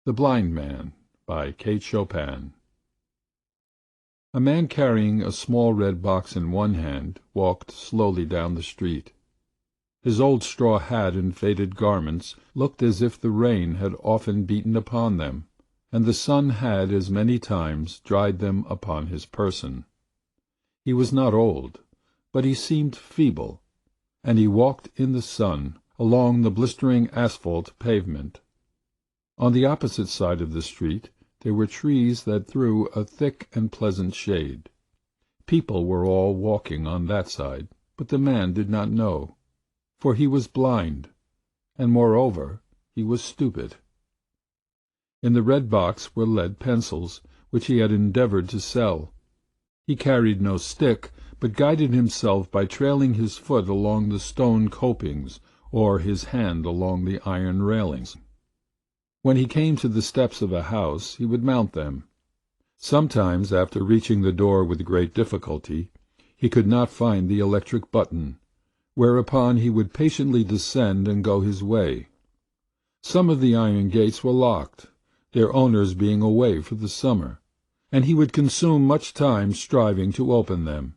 The Blind Man by Chopin. A man carrying a small red box in one hand walked slowly down the street. His old straw hat and faded garments looked as if the rain had often beaten upon them, and the sun had as many times dried them upon his person. He was not old, but he seemed feeble, and he walked in the sun along the blistering asphalt pavement. On the opposite side of the street there were trees that threw a thick and pleasant shade. People were all walking on that side, but the man did not know, for he was blind, and moreover he was stupid. In the red box were lead pencils, which he had endeavored to sell. He carried no stick, but guided himself by trailing his foot along the stone copings or his hand along the iron railings. When he came to the steps of a house he would mount them. Sometimes, after reaching the door with great difficulty, he could not find the electric button, whereupon he would patiently descend and go his way. Some of the iron gates were locked, their owners being away for the summer, and he would consume much time striving to open them,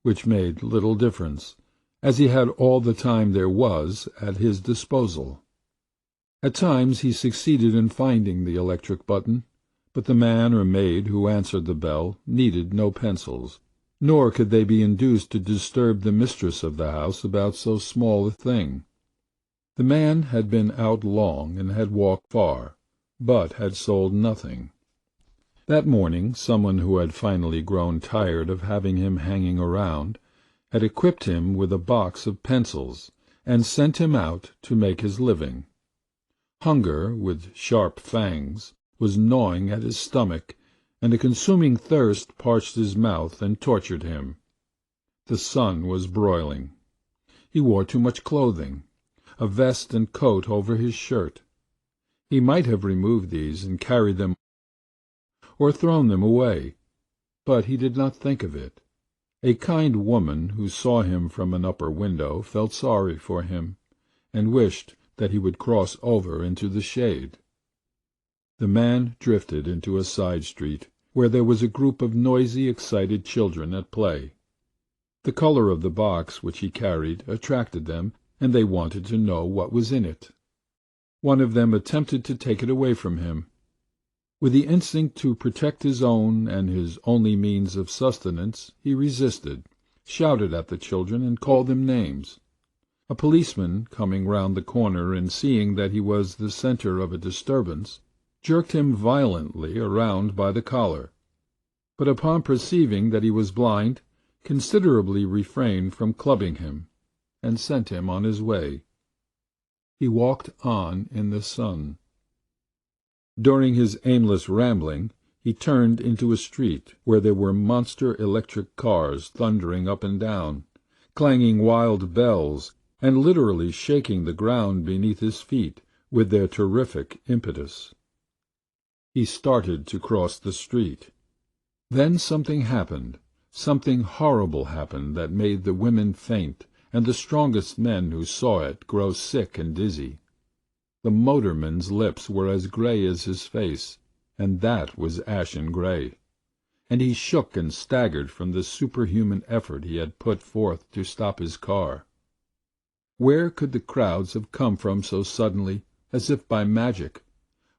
which made little difference, as he had all the time there was at his disposal. At times he succeeded in finding the electric button, but the man or maid who answered the bell needed no pencils, nor could they be induced to disturb the mistress of the house about so small a thing. The man had been out long and had walked far, but had sold nothing. That morning someone who had finally grown tired of having him hanging around had equipped him with a box of pencils and sent him out to make his living. Hunger, with sharp fangs, was gnawing at his stomach, and a consuming thirst parched his mouth and tortured him. The sun was broiling. He wore too much clothing, a vest and coat over his shirt. He might have removed these and carried them or thrown them away, but he did not think of it. A kind woman who saw him from an upper window felt sorry for him, and wished that he would cross over into the shade. The man drifted into a side street, where there was a group of noisy, excited children at play. The color of the box which he carried attracted them, and they wanted to know what was in it. One of them attempted to take it away from him. With the instinct to protect his own and his only means of sustenance, he resisted, shouted at the children, and called them names. A policeman, coming round the corner and seeing that he was the center of a disturbance, jerked him violently around by the collar, but upon perceiving that he was blind, considerately refrained from clubbing him, and sent him on his way. He walked on in the sun. During his aimless rambling he turned into a street where there were monster electric cars thundering up and down, clanging wild bells, and literally shaking the ground beneath his feet with their terrific impetus. He started to cross the street. Then something happened, something horrible happened that made the women faint and the strongest men who saw it grow sick and dizzy. The motorman's lips were as gray as his face, and that was ashen gray, and he shook and staggered from the superhuman effort he had put forth to stop his car. Where could the crowds have come from so suddenly, as if by magic?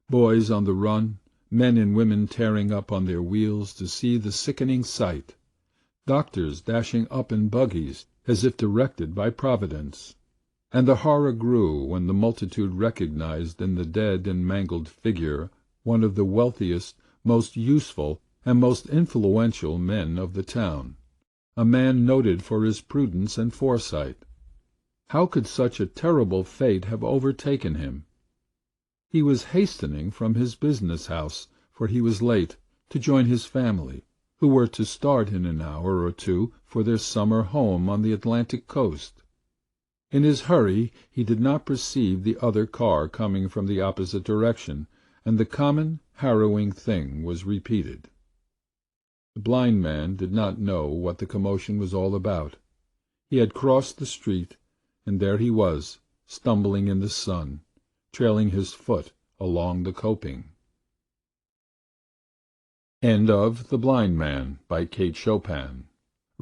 Boys on the run, men and women tearing up on their wheels to see the sickening sight, doctors dashing up in buggies as if directed by Providence. And the horror grew when the multitude recognized in the dead and mangled figure one of the wealthiest, most useful, and most influential men of the town, a man noted for his prudence and foresight. How could such a terrible fate have overtaken him? He was hastening from his business house, for he was late, to join his family, who were to start in an hour or two for their summer home on the Atlantic coast. In his hurry he did not perceive the other car coming from the opposite direction, and the common, harrowing thing was repeated. The blind man did not know what the commotion was all about. He had crossed the street, and there he was, stumbling in the sun, trailing his foot along the coping. End of The Blind Man by Kate Chopin.